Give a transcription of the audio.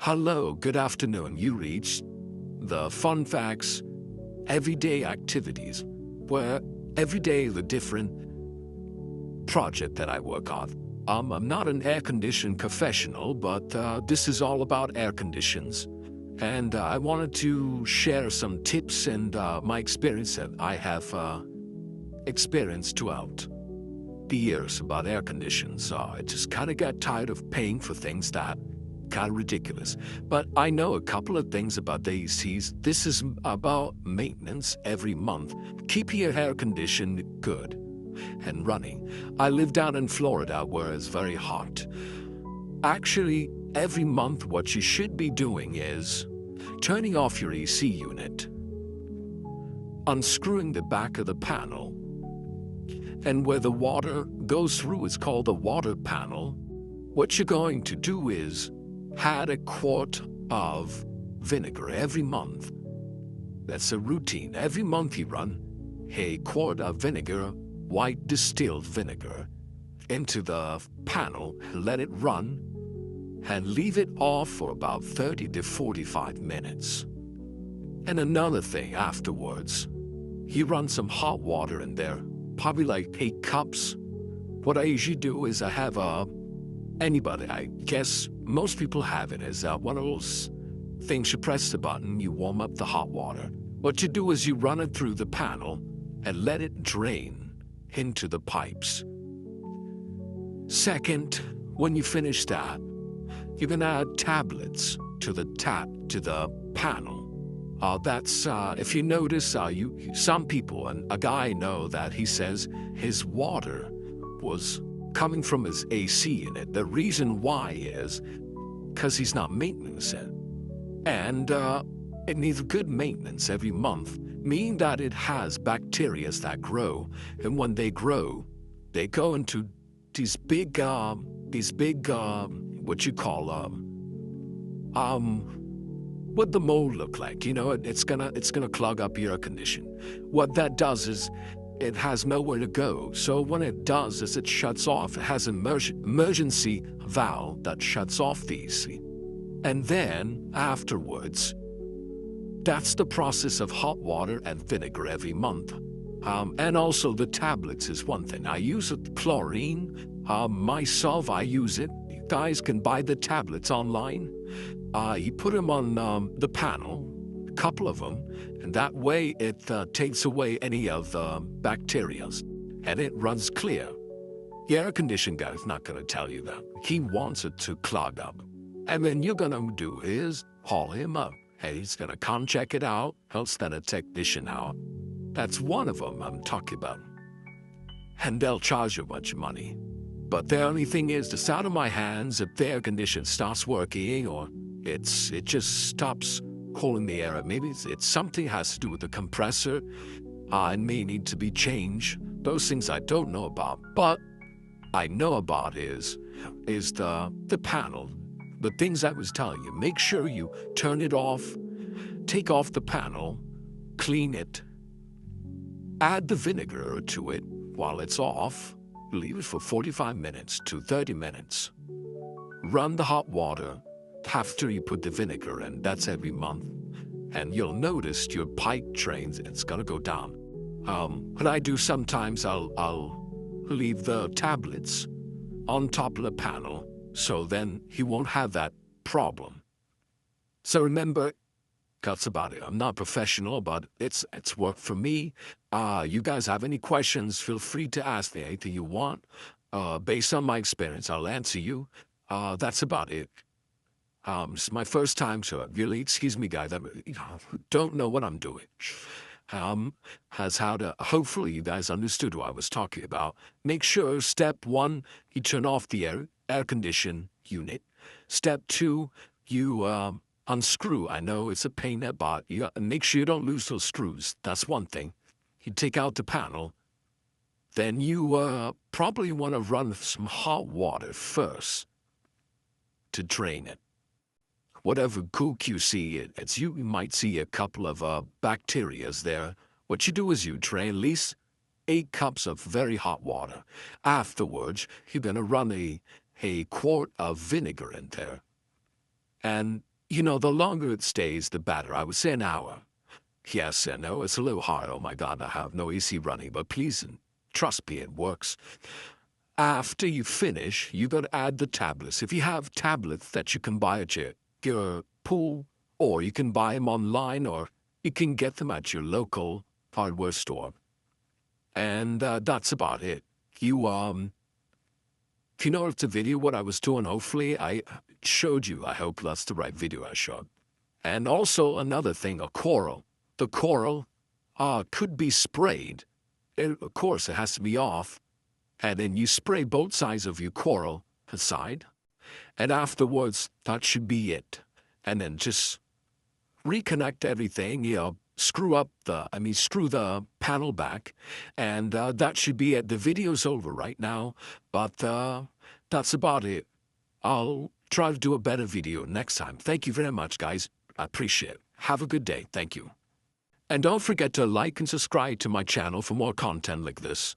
Hello, good afternoon. You reached the fun facts, everyday activities, where every day the different project that I work on. I'm not an air condition professional, but this is all about air conditions. And I wanted to share some tips and my experience that I have experienced throughout the years about air conditions. I just kind of got tired of paying for things that kind of ridiculous. But I know a couple of things about the ACs. This is about maintenance every month. Keep your air condition good and running. I live down in Florida where it's very hot. Actually, every month what you should be doing is turning off your AC unit, unscrewing the back of the panel, and where the water goes through, it's called the water panel. What you're going to do is add a quart of vinegar every month. That's a routine. Every month you run a quart of vinegar, white distilled vinegar, into the panel, let it run, and leave it off for about 30 to 45 minutes. And another thing afterwards, you run some hot water in there, probably like 8 cups. What I usually do is I have anybody, I guess most people have it, is one of those things you press the button, you warm up the hot water. What you do is you run it through the panel and let it drain into the pipes. Second, when you finish that, you can add tablets to the panel. That's if you notice, some people, and a guy I know that he says his water was coming from his AC unit. The reason why is because he's not maintaining it, and it needs good maintenance every month, meaning that it has bacteria that grow, and when they grow, they go into these big what you call what the mold look like. You know, it's gonna clog up your air condition. What that does is it has nowhere to go. So when it does is it shuts off. It has an emergency valve that shuts off the AC. And then afterwards, that's the process of hot water and vinegar every month. And also the tablets is one thing. I use chlorine. Myself, I use it. You guys can buy the tablets online. You put them on the panel, a couple of them, and that way it takes away any of the bacteria, and it runs clear. The air conditioning guy is not going to tell you that. He wants it to clog up. And then you're going to do is call him up. Hey, he's going to come check it out. He'll send a technician out. That's one of them I'm talking about. And they'll charge you a bunch of money. But the only thing is, it's out of my hands if the air conditioner starts working or it just stops cooling the air. Maybe it's something has to do with the compressor and may need to be changed. Those things I don't know about. But I know about is the panel. The things I was telling you. Make sure you turn it off, take off the panel, clean it, add the vinegar to it while it's off, leave it for 45 minutes to 30 minutes. Run the hot water after you put the vinegar in. That's every month. And you'll notice your pipe drains, it's gonna go down. What I do sometimes, I'll leave the tablets on top of the panel, so then he won't have that problem. So remember, that's about it. I'm not professional, but it's worked for me. You guys have any questions, feel free to ask me anything you want. Based on my experience, I'll answer you. That's about it. It's my first time, so really, excuse me, guys, I don't know what I'm doing. Hopefully you guys understood what I was talking about. Make sure, step 1, you turn off the air condition unit. Step 2, you unscrew. I know it's a pain in the butt. Make sure you don't lose those screws. That's one thing. You take out the panel. Then you probably want to run some hot water first to drain it. Whatever gook you see, you might see a couple of bacterias there. What you do is you drain at least 8 cups of very hot water. Afterwards, you're going to run a quart of vinegar in there. And You know, the longer it stays, the better. I would say an hour. Yes, I know it's a little hard. Oh my God, I have no AC running, but please, trust me, it works. After you finish, you gotta add the tablets. If you have tablets that you can buy at your pool, or you can buy them online, or you can get them at your local hardware store. And that's about it. If you noticed the video, what I was doing, hopefully I showed you. I hope that's the right video I showed. And also another thing, a coral. The coral could be sprayed. Of course, it has to be off. And then you spray both sides of your coral aside. And afterwards, that should be it. And then just reconnect everything, screw the panel back. And that should be it. The video's over right now, but that's about it. I'll try to do a better video next time. Thank you very much, guys. I appreciate it. Have a good day. Thank you. And don't forget to like and subscribe to my channel for more content like this.